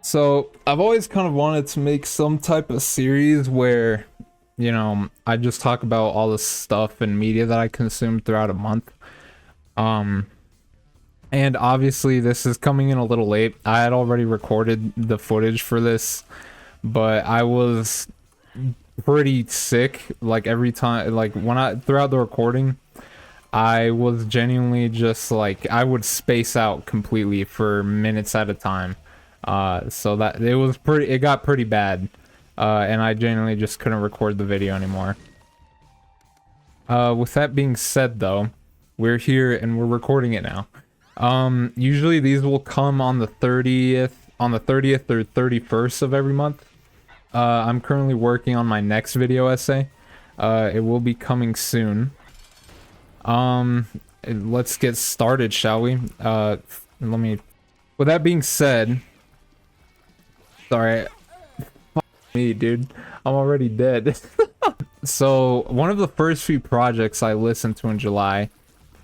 So I've always kind of wanted to make some type of series where, I just talk about all the stuff and media that I consume throughout a month. Um, and obviously this is coming in a little late. I had already recorded the footage for this, but I was pretty sick. Like every time, like throughout the recording, I was genuinely just like, I would space out completely for minutes at a time. So that it got pretty bad. And I genuinely just couldn't record the video anymore. With that being said though, we're here and we're recording it now. Usually these will come on the 30th or 31st of every month. I'm currently working on my next video essay. It will be coming soon. Let's get started, shall we? With that being said, sorry, me, dude, I'm already dead. So one of the first few projects I listened to in July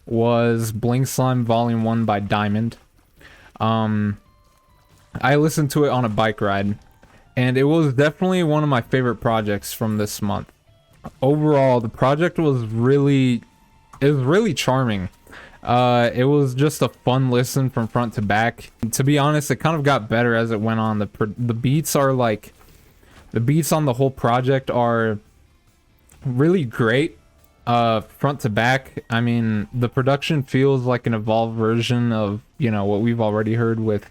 was Bling Slime Vol.1 by Diamond. I listened to it on a bike ride, and it was definitely one of my favorite projects from this month. Overall, the project was really charming. It was just a fun listen from front to back. To be honest, it kind of got better as it went on. The beats on the whole project are really great, front to back. I mean, the production feels like an evolved version of, what we've already heard with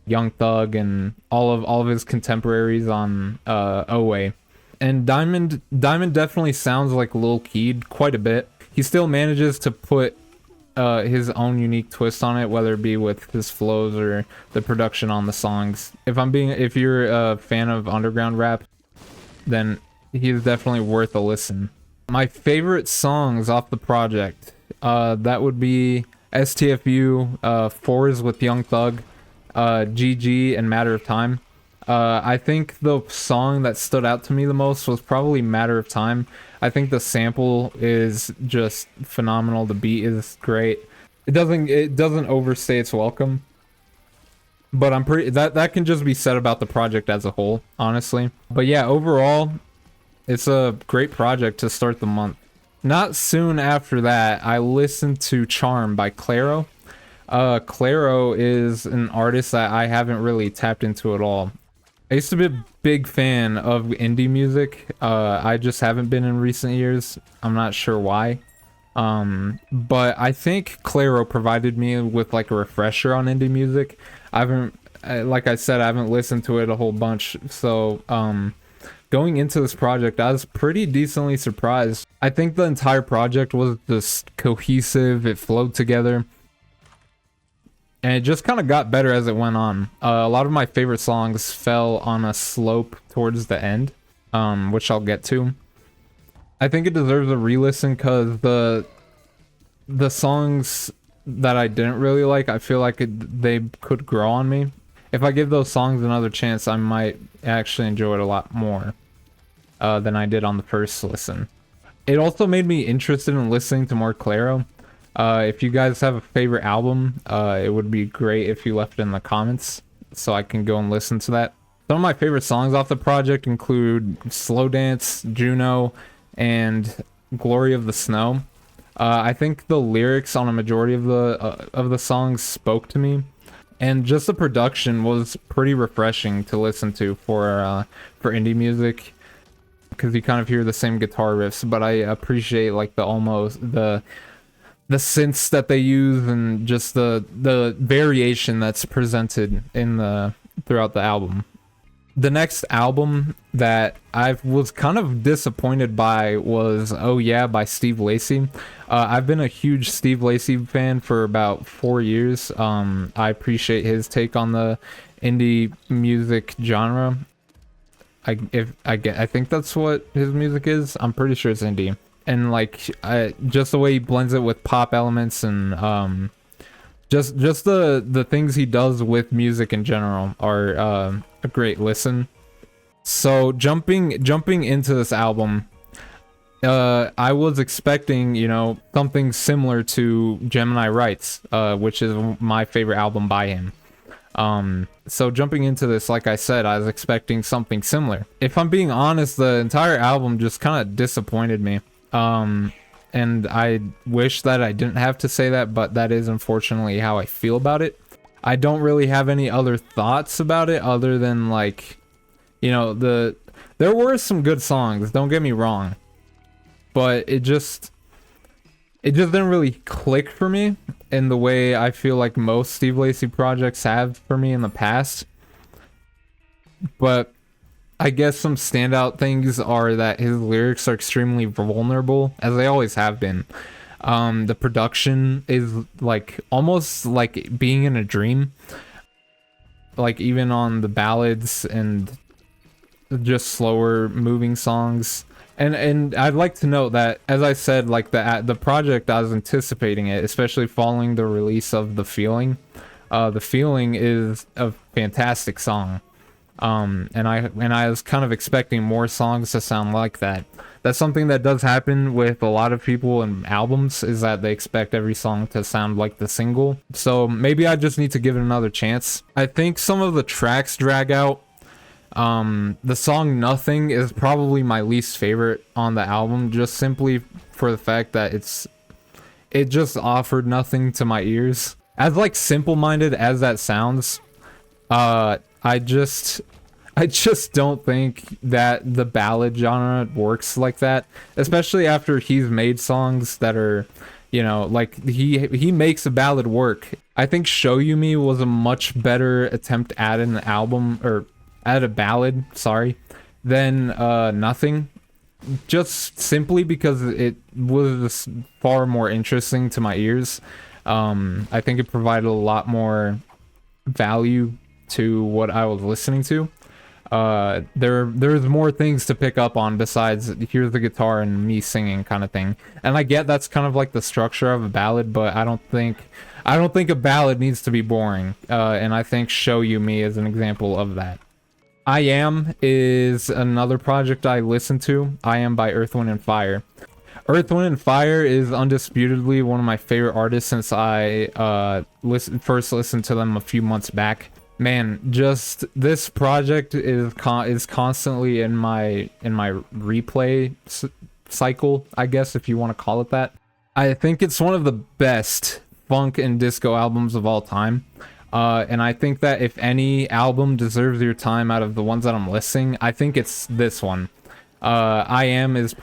Young Thug and all of his contemporaries on OA. And Diamond definitely sounds like Lil Keed quite a bit. He still manages to put his own unique twist on it, whether it be with his flows or the production on the songs. If you're a fan of underground rap, then he's definitely worth a listen. My favorite songs off the project, that would be STFU, Fours with Young Thug, GG, and Matter of Time. I think the song that stood out to me the most was probably Matter of Time. I think the sample is just phenomenal. The beat is great. It doesn't overstay its welcome. But that can just be said about the project as a whole, honestly. But yeah, overall, it's a great project to start the month. Not soon after that, I listened to Charm by Clairo. Clairo is an artist that I haven't really tapped into at all. I used to be a big fan of indie music. I just haven't been in recent years. I'm not sure why. But I think Clairo provided me with like a refresher on indie music. Like I said, I haven't listened to it a whole bunch. So, going into this project, I was pretty decently surprised. I think the entire project was just cohesive. It flowed together. And it just kind of got better as it went on. A lot of my favorite songs fell on a slope towards the end, which I'll get to. I think it deserves a re-listen because the songs that I didn't really like, I feel like they could grow on me. If I give those songs another chance, I might actually enjoy it a lot more than I did on the first listen. It also made me interested in listening to more Clairo. If you guys have a favorite album, it would be great if you left it in the comments so I can go and listen to that. Some of my favorite songs off the project include Slow Dance, Juno, and Glory of the Snow. I think the lyrics on a majority of the songs spoke to me, and just the production was pretty refreshing to listen to for indie music, because you kind of hear the same guitar riffs, but I appreciate like the synths that they use and just the variation that's presented in throughout the album. The next album that I was kind of disappointed by was Oh Yeah by Steve Lacy. I've been a huge Steve Lacy fan for about 4 years. I appreciate his take on the indie music genre. I think that's what his music is. I'm pretty sure it's indie. And like just the way he blends it with pop elements and just the things he does with music in general are a great listen. So jumping into this album, I was expecting, something similar to Gemini Rights, which is my favorite album by him. So jumping into this, like I said, I was expecting something similar. If I'm being honest, the entire album just kind of disappointed me. And I wish that I didn't have to say that, but that is unfortunately how I feel about it. I don't really have any other thoughts about it other than, like, you know, there were some good songs, don't get me wrong, but it just didn't really click for me in the way I feel like most Steve Lacy projects have for me in the past. But I guess some standout things are that his lyrics are extremely vulnerable, as they always have been. The production is like almost like being in a dream. Like even on the ballads and just slower moving songs. And I'd like to note that, as I said, like the project, I was anticipating it, especially following the release of The Feeling. The Feeling is a fantastic song. And I was kind of expecting more songs to sound like that. That's something that does happen with a lot of people in albums, is that they expect every song to sound like the single. So maybe I just need to give it another chance. I think some of the tracks drag out. The song Nothing is probably my least favorite on the album, just simply for the fact that it just offered nothing to my ears. As like simple-minded as that sounds, I just don't think that the ballad genre works like that, especially after he's made songs that are, you know, like he makes a ballad work. I think Show You Me was a much better attempt at an album, or at a ballad, sorry, than Nothing, just simply because it was far more interesting to my ears. I think it provided a lot more value to what I was listening to. There's more things to pick up on besides here's the guitar and me singing kind of thing. And I get that's kind of like the structure of a ballad, but I don't think a ballad needs to be boring. And I think Show You Me is an example of that. I Am is another project I listened to. I Am by Earth, Wind & Fire. Earth, Wind & Fire is undisputedly one of my favorite artists since I first listened to them a few months back. Man, just this project is constantly in my replay cycle, I guess, if you want to call it that. I think it's one of the best funk and disco albums of all time. And I think that if any album deserves your time out of the ones that I'm listing, I think it's this one. I Am is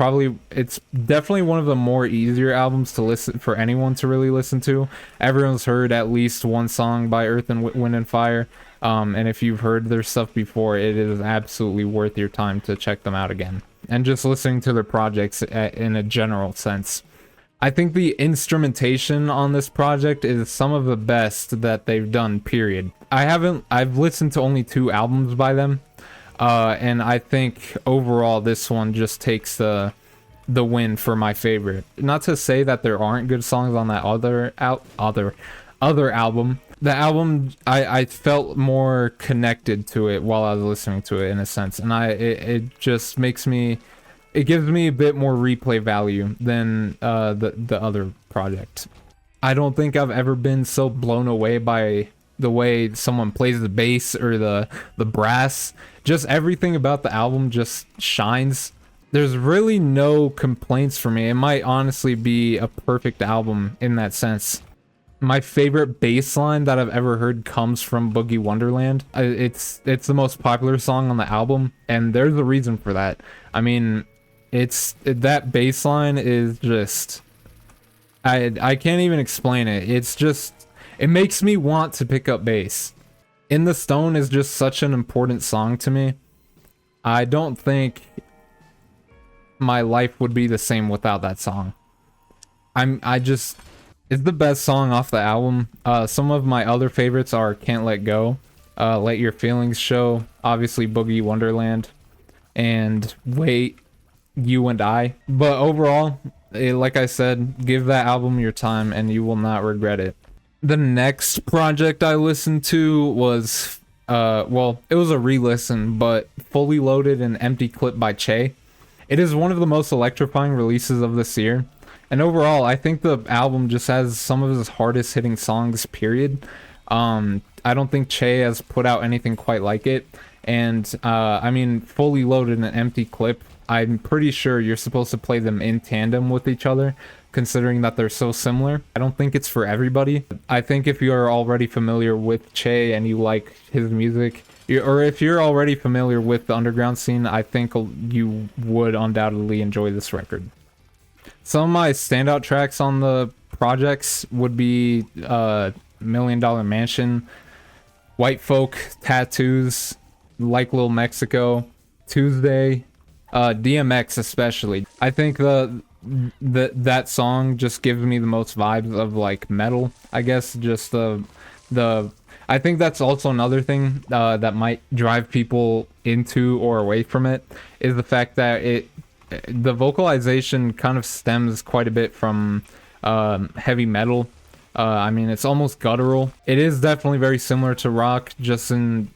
it's definitely one of the more easier albums to listen for anyone to really listen to. Everyone's heard at least one song by Earth and Wind & Fire. And if you've heard their stuff before, it is absolutely worth your time to check them out again. And just listening to their projects in a general sense. I think the instrumentation on this project is some of the best that they've done, period. I've listened to only 2 albums by them. And I think overall this one just takes the win for my favorite. Not to say that there aren't good songs on that other album. The album, I felt more connected to it while I was listening to it in a sense, and it just makes me, it gives me a bit more replay value than the other project. I don't think I've ever been so blown away by the way someone plays the bass or the brass. Just everything about the album just shines. There's really no complaints for me. It might honestly be a perfect album in that sense. My favorite bass line that I've ever heard comes from Boogie Wonderland. It's the most popular song on the album, and there's a reason for that. I mean, that bass line is just, I can't even explain it. It's just, it makes me want to pick up bass. In the Stone is just such an important song to me. I don't think my life would be the same without that song. It's the best song off the album. Some of my other favorites are Can't Let Go, Let Your Feelings Show, obviously Boogie Wonderland, and Wait, You and I. But overall, like I said, give that album your time and you will not regret it. The next project I listened to was, well, it was a re-listen, but Fully Loaded and Empty Clip by Che. It is one of the most electrifying releases of this year. And overall, I think the album just has some of his hardest hitting songs, period. I don't think Che has put out anything quite like it. And I mean, fully loaded an empty clip, I'm pretty sure you're supposed to play them in tandem with each other, considering that they're so similar. I don't think it's for everybody. I think if you're already familiar with Che and you like his music, or if you're already familiar with the underground scene, I think you would undoubtedly enjoy this record. Some of my standout tracks on the projects would be Million Dollar Mansion, White Folk, Tattoos, Like Lil Mexico, Tuesday, DMX especially. I think that song just gives me the most vibes of like metal, I guess. Just I think that's also another thing that might drive people into or away from it, is the fact that the vocalization kind of stems quite a bit from heavy metal. I mean, it's almost guttural. It is definitely very similar to rock, just in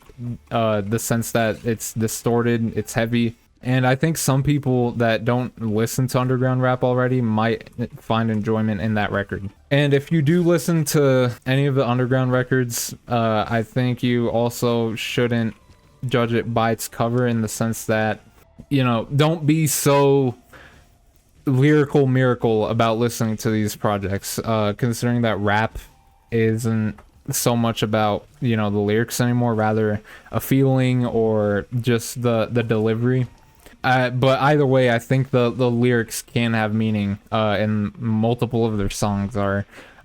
the sense that it's distorted, it's heavy. And I think some people that don't listen to underground rap already might find enjoyment in that record. And if you do listen to any of the underground records, I think you also shouldn't judge it by its cover, in the sense that, you know, don't be so lyrical miracle about listening to these projects, considering that rap isn't so much about, you know, the lyrics anymore, rather a feeling or just the delivery. But either way, I think the lyrics can have meaning, and multiple of their songs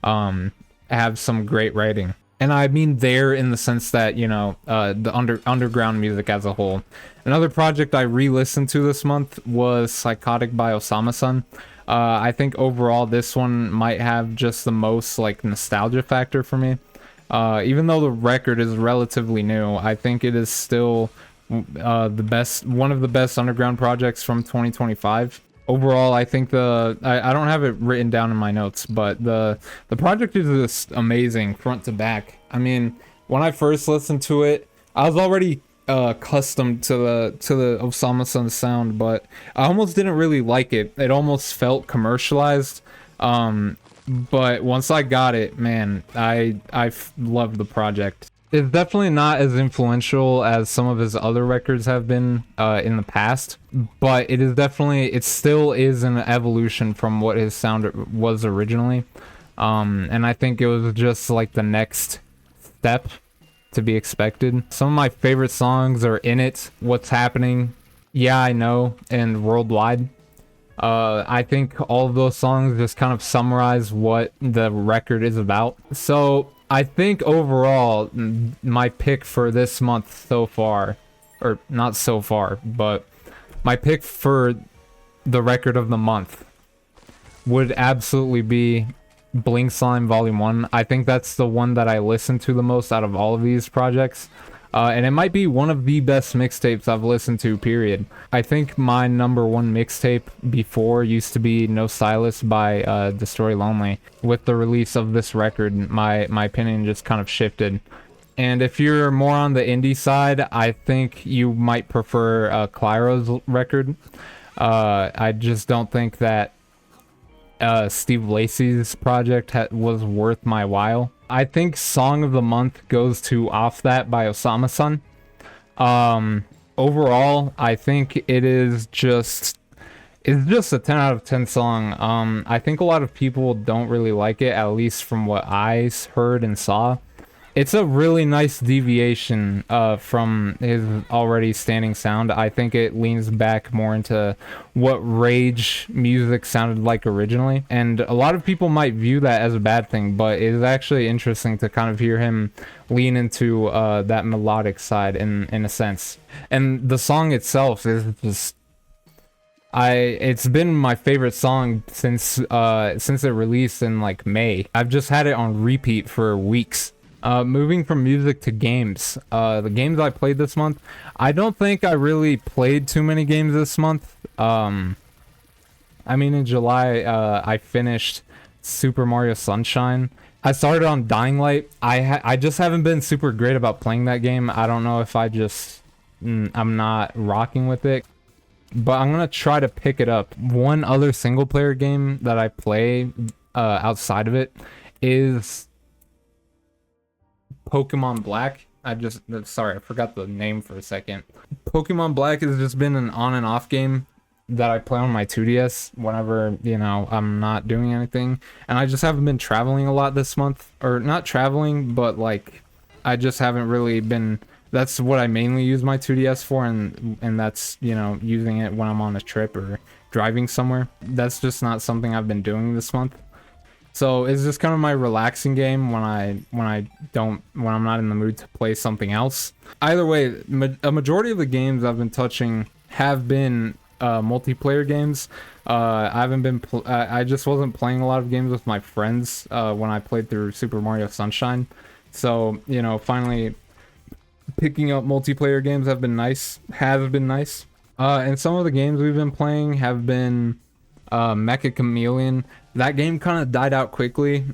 have some great writing. And I mean there in the sense that, you know, the underground music as a whole. Another project I re-listened to this month was Psychotic by Osamason. I think overall this one might have just the most like nostalgia factor for me. Even though the record is relatively new, I think it is still one of the best underground projects from 2025. Overall, I think I don't have it written down in my notes, but the project is just amazing front to back. I mean, when I first listened to it, I was already accustomed to the Osamason sound, but I almost didn't really like it. It almost felt commercialized. But once I got it, man, I loved the project. It's definitely not as influential as some of his other records have been in the past, but it still is an evolution from what his sound was originally. And I think it was just like the next step to be expected. Some of my favorite songs are In It, What's Happening, Yeah, I Know, and Worldwide. I think all of those songs just kind of summarize what the record is about. So I think overall, my pick for this month so far, or not so far, but my pick for the record of the month would absolutely be Bling Slime Vol.1. I think that's the one that I listen to the most out of all of these projects. And it might be one of the best mixtapes I've listened to, period. I think my number one mixtape before used to be No Stylist by Destroy Lonely. With the release of this record, my opinion just kind of shifted. And if you're more on the indie side, I think you might prefer Clairo's record. I just don't think that Steve Lacy's project was worth my while. I think Song of the Month goes to Off That by Osamason. Overall, I think it's just a 10 out of 10 song. I think a lot of people don't really like it, at least from what I heard and saw. It's a really nice deviation from his already standing sound. I think it leans back more into what Rage music sounded like originally. And a lot of people might view that as a bad thing, but it is actually interesting to kind of hear him lean into that melodic side in a sense. And the song itself is just... it's been my favorite song since it released in like May. I've just had it on repeat for weeks. Moving from music to games. The games I played this month, I don't think I really played too many games this month. I mean, in July, I finished Super Mario Sunshine. I started on Dying Light. I just haven't been super great about playing that game. I don't know if I'm not rocking with it, but I'm gonna try to pick it up. One other single player game that I play outside of it is Pokemon Black. Sorry, I forgot the name for a second. Pokemon Black has just been an on and off game that I play on my 2DS whenever, you know, I'm not doing anything. And I just haven't been traveling a lot this month. Or not traveling, but like, I just haven't really been... That's what I mainly use my 2DS for, and that's, you know, using it when I'm on a trip or driving somewhere. That's just not something I've been doing this month. So it's just kind of my relaxing game when I'm not in the mood to play something else. Either way, a majority of the games I've been touching have been multiplayer games. I just wasn't playing a lot of games with my friends when I played through Super Mario Sunshine. So, you know, finally picking up multiplayer games have been nice. And some of the games we've been playing have been Mecha Chameleon. That game kind of died out quickly.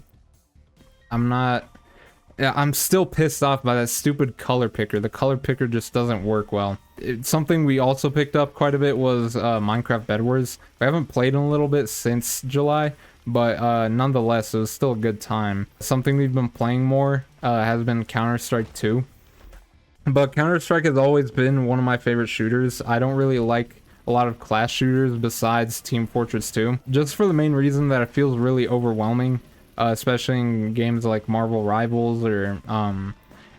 I'm still pissed off by that stupid color picker. The color picker just doesn't work well. Something we also picked up quite a bit was Minecraft Bed Wars. I haven't played in a little bit since July, but nonetheless, it was still a good time. Something we've been playing more has been Counter-Strike 2. But Counter-Strike has always been one of my favorite shooters. I don't really like a lot of class shooters besides Team Fortress 2, just for the main reason that it feels really overwhelming, especially in games like Marvel Rivals or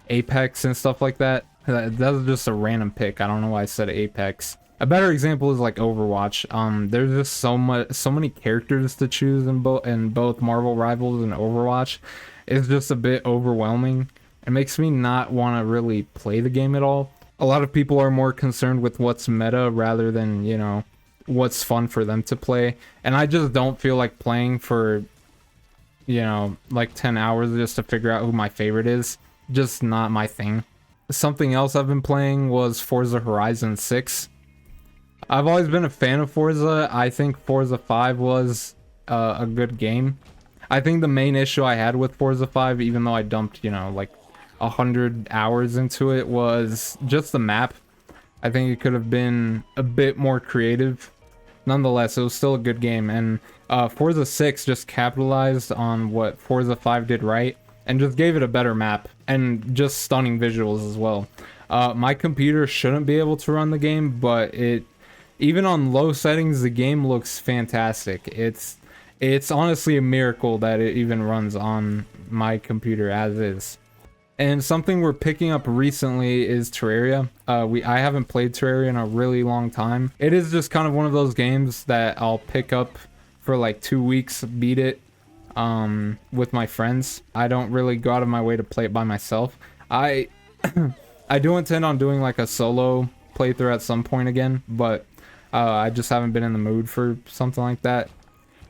Apex and stuff like that. That was just a random pick. I don't know why I said Apex. A better example is like Overwatch. There's just so many characters to choose in both Marvel Rivals and Overwatch. It's just a bit overwhelming. It makes me not want to really play the game at all. A lot of people are more concerned with what's meta rather than, you know, what's fun for them to play. And I just don't feel like playing for, you know, like 10 hours just to figure out who my favorite is. Just not my thing. Something else I've been playing was Forza Horizon 6. I've always been a fan of Forza. I think Forza 5 was a good game. I think the main issue I had with Forza 5, even though I dumped, you know, like 100 hours into it, was just the map. I think it could have been a bit more creative. Nonetheless, it was still a good game, and Forza 6 just capitalized on what Forza 5 did right and just gave it a better map and just stunning visuals as well. My computer shouldn't be able to run the game, but even on low settings, the game looks fantastic. It's honestly a miracle that it even runs on my computer as is. And something we're picking up recently is Terraria. I haven't played Terraria in a really long time. It is just kind of one of those games that I'll pick up for like 2 weeks, beat it with my friends. I don't really go out of my way to play it by myself. I do intend on doing like a solo playthrough at some point again, but I just haven't been in the mood for something like that.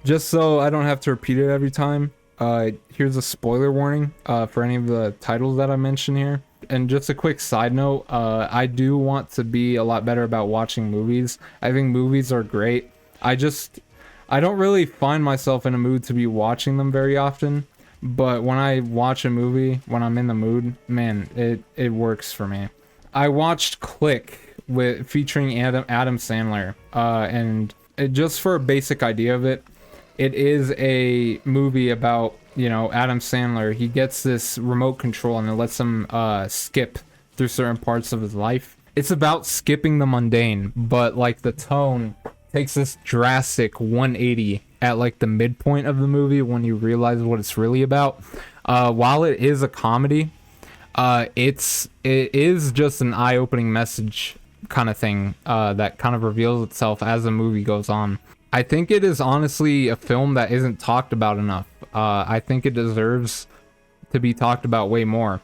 Just so I don't have to repeat it every time. Here's a spoiler warning for any of the titles that I mention here. And just a quick side note, I do want to be a lot better about watching movies. I think movies are great. I don't really find myself in a mood to be watching them very often. But when I watch a movie, when I'm in the mood, man, it works for me. I watched Click featuring Adam Sandler. And just for a basic idea of it, it is a movie about, you know, Adam Sandler. He gets this remote control and it lets him skip through certain parts of his life. It's about skipping the mundane, but like the tone takes this drastic 180 at like the midpoint of the movie when you realize what it's really about. While it is a comedy, it is just an eye-opening message kind of thing that kind of reveals itself as the movie goes on. I think it is honestly a film that isn't talked about enough. I think it deserves to be talked about way more.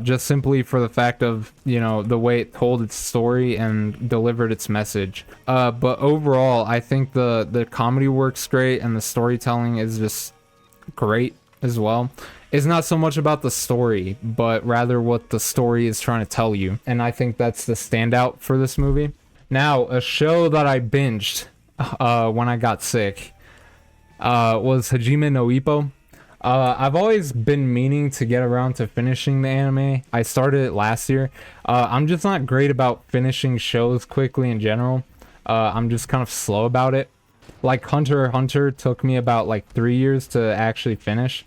Just simply for the fact of, you know, the way it told its story and delivered its message. But overall, I think the comedy works great and the storytelling is just great as well. It's not so much about the story, but rather what the story is trying to tell you. And I think that's the standout for this movie. Now, a show that I binged when I got sick was Hajime No Ippo. I've always been meaning to get around to finishing the anime. I started it last year. I'm just not great about finishing shows quickly in general. I'm just kind of slow about it. Like Hunter x Hunter took me about like 3 years to actually finish,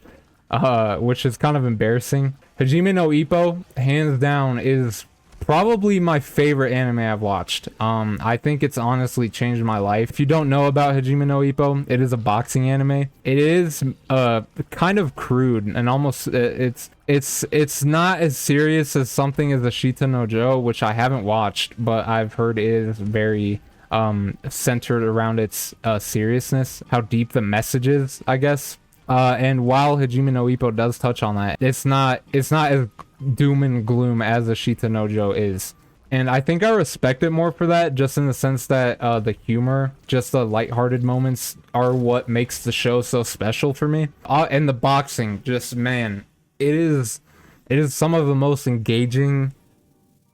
which is kind of embarrassing. Hajime no Ippo, hands down, is probably my favorite anime I've watched. I think it's honestly changed my life. If you don't know about Hajime no Ippo, it is a boxing anime. It is kind of crude and almost it's not as serious as something as Ashita no Joe, which I haven't watched, but I've heard is very centered around its seriousness, how deep the message is, I guess. And while Hajime no Ippo does touch on that, it's not as doom and gloom as Ashita no Joe is. And I think I respect it more for that, just in the sense that the humor, just the lighthearted moments are what makes the show so special for me. And the boxing, just, man, it is some of the most engaging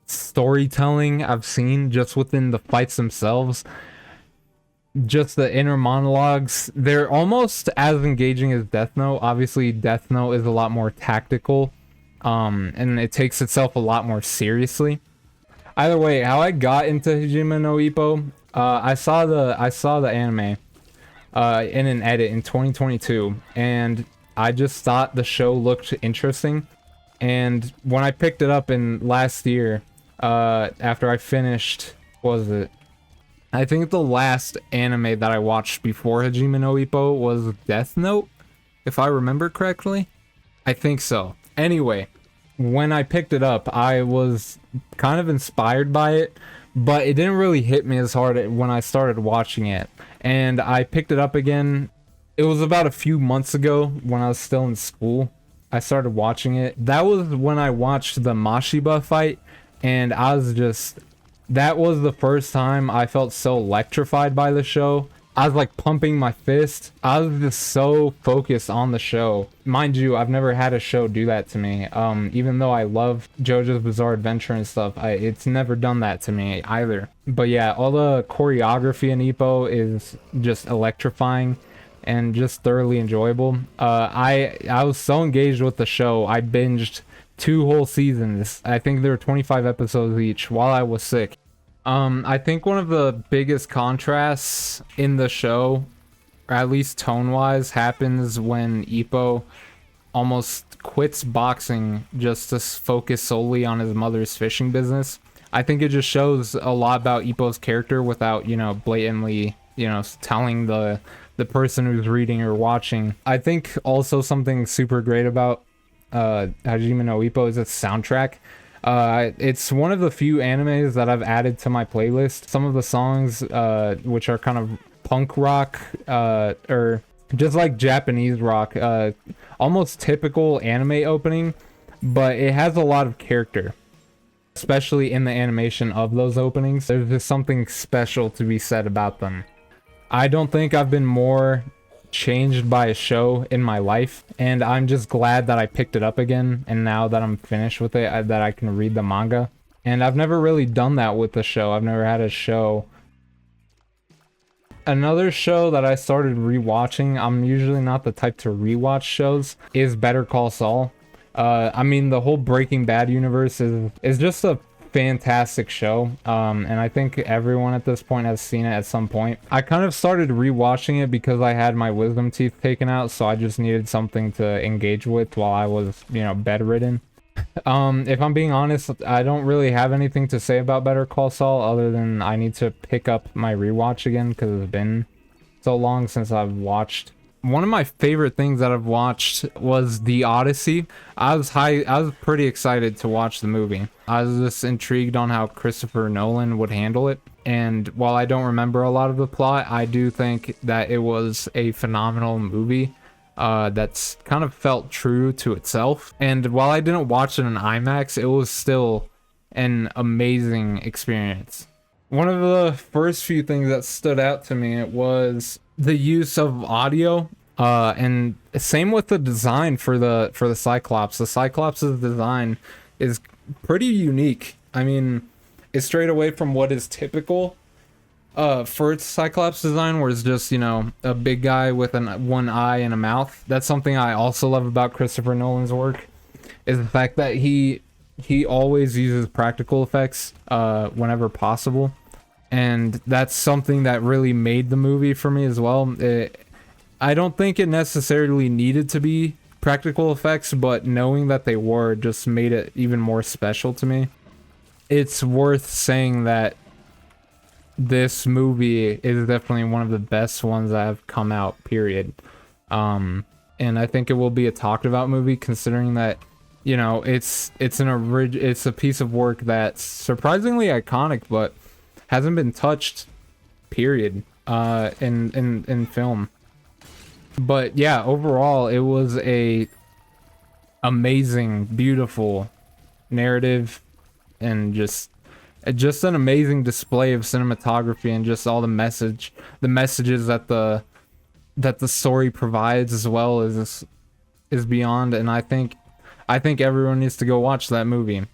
storytelling I've seen just within the fights themselves. Just the inner monologues, they're almost as engaging as Death Note. Obviously Death Note is a lot more tactical, and it takes itself a lot more seriously. Either way, how I got into Hajime no Ippo, I saw the anime in an edit in 2022, and I just thought the show looked interesting. And when I picked it up in last year, after I finished, what was it? I think the last anime that I watched before Hajime no Ippo was Death Note, if I remember correctly. I think so. Anyway, when I picked it up, I was kind of inspired by it, but it didn't really hit me as hard when I started watching it. And I picked it up again. It was about a few months ago when I was still in school. I started watching it. That was when I watched the Mashiba fight, and I was just... That was the first time I felt so electrified by the show. I was like pumping my fist. I was just so focused on the show. Mind you, I've never had a show do that to me. Even though I love JoJo's Bizarre Adventure and stuff, it's never done that to me either. But yeah, all the choreography in Ippo is just electrifying and just thoroughly enjoyable. I was so engaged with the show. I binged 2 whole seasons. I think there were 25 episodes each while I was sick. I think one of the biggest contrasts in the show, or at least tone-wise, happens when Ippo almost quits boxing just to focus solely on his mother's fishing business. I think it just shows a lot about Ippo's character without, blatantly, telling the person who's reading or watching. I think also something super great about Hajime no Ippo is its soundtrack. It's one of the few animes that I've added to my playlist. Some of the songs, which are kind of punk rock, or just like Japanese rock, almost typical anime opening, but it has a lot of character, especially in the animation of those openings. There's just something special to be said about them. I don't think I've been more changed by a show in my life, and I'm just glad that I picked it up again, and now that I'm finished with it, that I can read the manga. And I've never really done that with the show. I've never had a show. Another show that I started rewatching, I'm usually not the type to rewatch shows, is Better Call Saul. I mean, the whole Breaking Bad universe is just a fantastic show, and I think everyone at this point has seen it at some point. I kind of started rewatching it because I had my wisdom teeth taken out, so I just needed something to engage with while I was, bedridden. If I'm being honest, I don't really have anything to say about Better Call Saul other than I need to pick up my rewatch again because it's been so long since I've watched. One of my favorite things that I've watched was the Odyssey. I was pretty excited to watch the movie. I was just intrigued on how Christopher Nolan would handle it. And while I don't remember a lot of the plot, I do think that it was a phenomenal movie that's kind of felt true to itself. And while I didn't watch it in IMAX, it was still an amazing experience. One of the first few things that stood out to me was the use of audio, and same with the design for the Cyclops. The Cyclops' design is pretty unique. I mean, it's straight away from what is typical for its Cyclops design, where it's just, a big guy with one eye and a mouth. That's something I also love about Christopher Nolan's work, is the fact that he always uses practical effects whenever possible. And that's something that really made the movie for me as well. I don't think it necessarily needed to be practical effects, but knowing that they were just made it even more special to me. It's worth saying that this movie is definitely one of the best ones that have come out, period. And I think it will be a talked about movie, considering that, you know, it's a piece of work that's surprisingly iconic, but hasn't been touched, period, in film. But yeah, overall, it was a amazing, beautiful narrative, and just an amazing display of cinematography, and just all the messages that the story provides, as well as is beyond. And I think everyone needs to go watch that movie.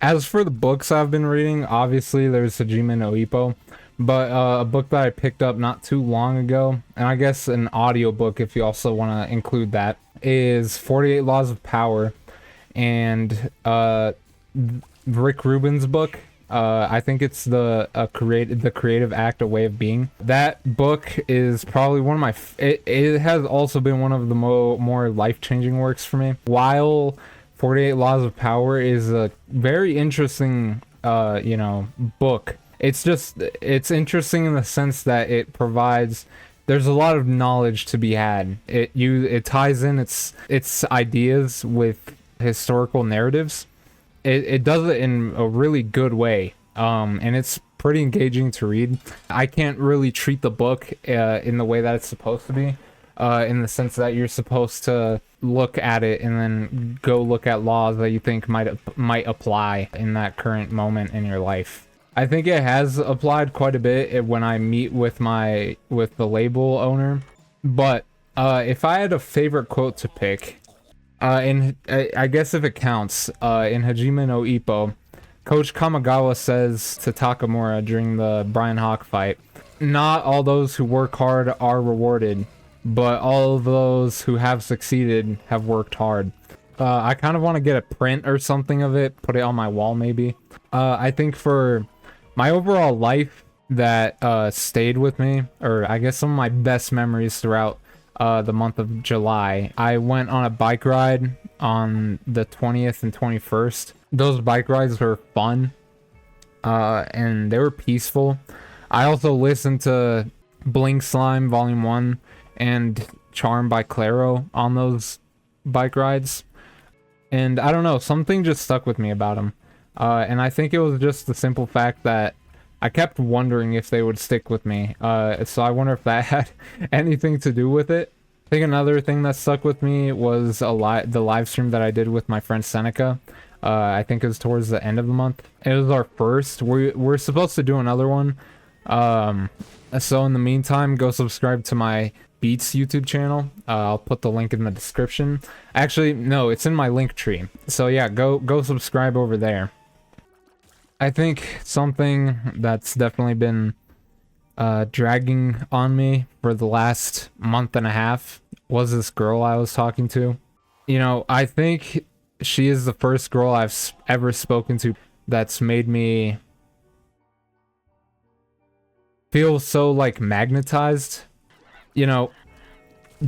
As for the books I've been reading, obviously there's Hajime No Ippo, but a book that I picked up not too long ago, and I guess an audiobook if you also want to include that, is 48 Laws of Power, and Rick Rubin's book. I think it's the creative act, a way of being. That book is probably one of my it has also been one of the more life-changing works for me. While 48 Laws of Power is a very interesting book, it's interesting in the sense that it provides, there's a lot of knowledge to be had. It ties in its ideas with historical narratives. It does it in a really good way, and it's pretty engaging to read. I can't really treat the book in the way that it's supposed to be, in the sense that you're supposed to look at it and then go look at laws that you think might apply in that current moment in your life. I think it has applied quite a bit when I meet with the label owner, but if I had a favorite quote to pick, I guess if it counts, in Hajime no Ippo, Coach Kamigawa says to Takamura during the Brian Hawk fight, "Not all those who work hard are rewarded, but all of those who have succeeded have worked hard." I kind of want to get a print or something of it, put it on my wall maybe. I think for my overall life that stayed with me, or I guess some of my best memories throughout the month of July, I went on a bike ride on the 20th and 21st. Those bike rides were fun, and they were peaceful. I also listened to Bling Slime Vol.1 and Charm by Clairo on those bike rides, and I don't know, something just stuck with me about them, and I think it was just the simple fact that I kept wondering if they would stick with me, so I wonder if that had anything to do with it. I think another thing that stuck with me was the live stream that I did with my friend Seneca. I think it was towards the end of the month. It was our first. We're supposed to do another one. So in the meantime, go subscribe to my Beats YouTube channel. I'll put the link in the description. Actually, no, it's in my link tree. So yeah, go subscribe over there. I think something that's definitely been dragging on me for the last month and a half was this girl I was talking to. You know, I think she is the first girl I've ever spoken to that's made me feel so like magnetized. You know,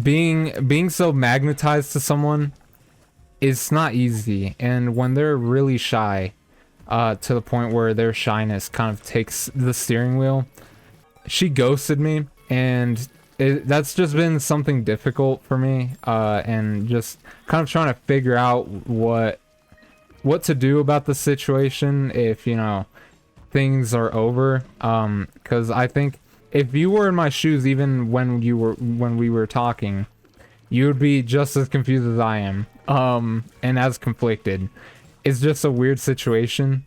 being so magnetized to someone is not easy, and when they're really shy, to the point where their shyness kind of takes the steering wheel. She ghosted me, and that's just been something difficult for me, and just kind of trying to figure out what to do about the situation if, you know, things are over. Because I think if you were in my shoes, even when we were talking, you would be just as confused as I am, and as conflicted. It's just a weird situation,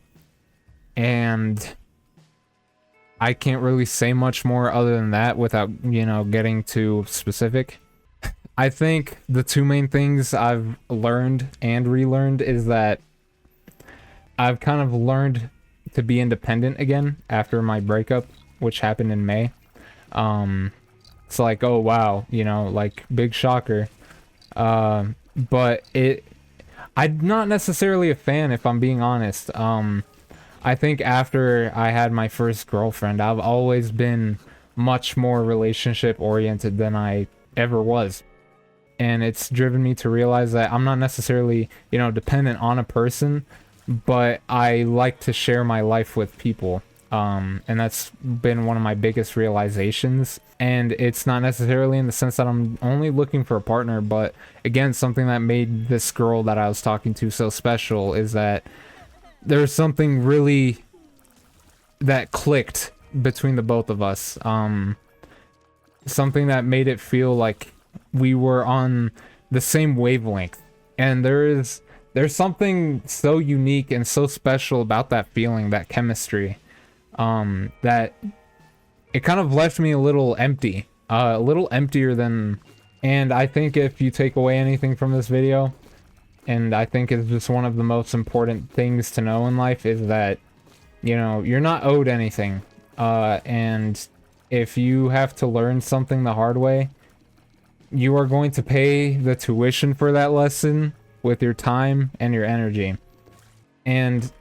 and I can't really say much more other than that without, you know, getting too specific. I think the two main things I've learned and relearned is that I've kind of learned to be independent again after my breakup, which happened in May. It's like, oh wow, you know, like, big shocker. But I'm not necessarily a fan, if I'm being honest. I think after I had my first girlfriend, I've always been much more relationship oriented than I ever was. and it's driven me to realize that I'm not necessarily, you know, dependent on a person, but I like to share my life with people. And that's been one of my biggest realizations. And it's not necessarily in the sense that I'm only looking for a partner, but again, something that made this girl that I was talking to so special is that there's something really that clicked between the both of us. Something that made it feel like we were on the same wavelength. And there's something so unique and so special about that feeling, that chemistry, that it kind of left me a little empty, a little emptier than. And I think if you take away anything from this video, and I think it's just one of the most important things to know in life, is that, you know, you're not owed anything. And if you have to learn something the hard way, you are going to pay the tuition for that lesson with your time and your energy. And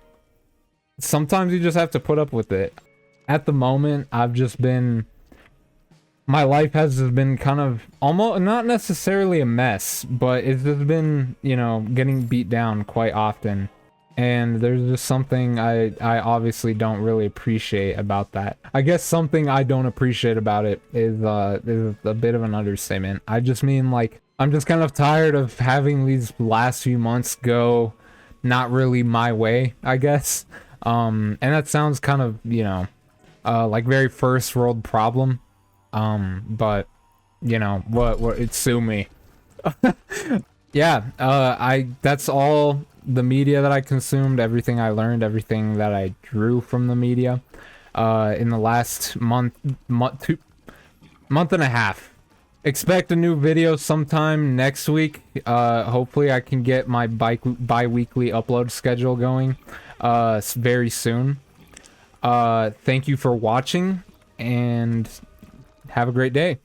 sometimes you just have to put up with it. At the moment, my life has just been kind of almost, not necessarily a mess, but it's just been, you know, getting beat down quite often. And there's just something I obviously don't really appreciate about that. I guess something I don't appreciate about it is a bit of an understatement. I just mean, like, I'm just kind of tired of having these last few months go not really my way, I guess. And that sounds kind of, you know, like very first world problem. But, you know, what it sue me. Yeah, that's all the media that I consumed, everything I learned, everything that I drew from the media in the last month and a half. Expect a new video sometime next week. Hopefully I can get my bi-weekly upload schedule going very soon. Thank you for watching, and have a great day.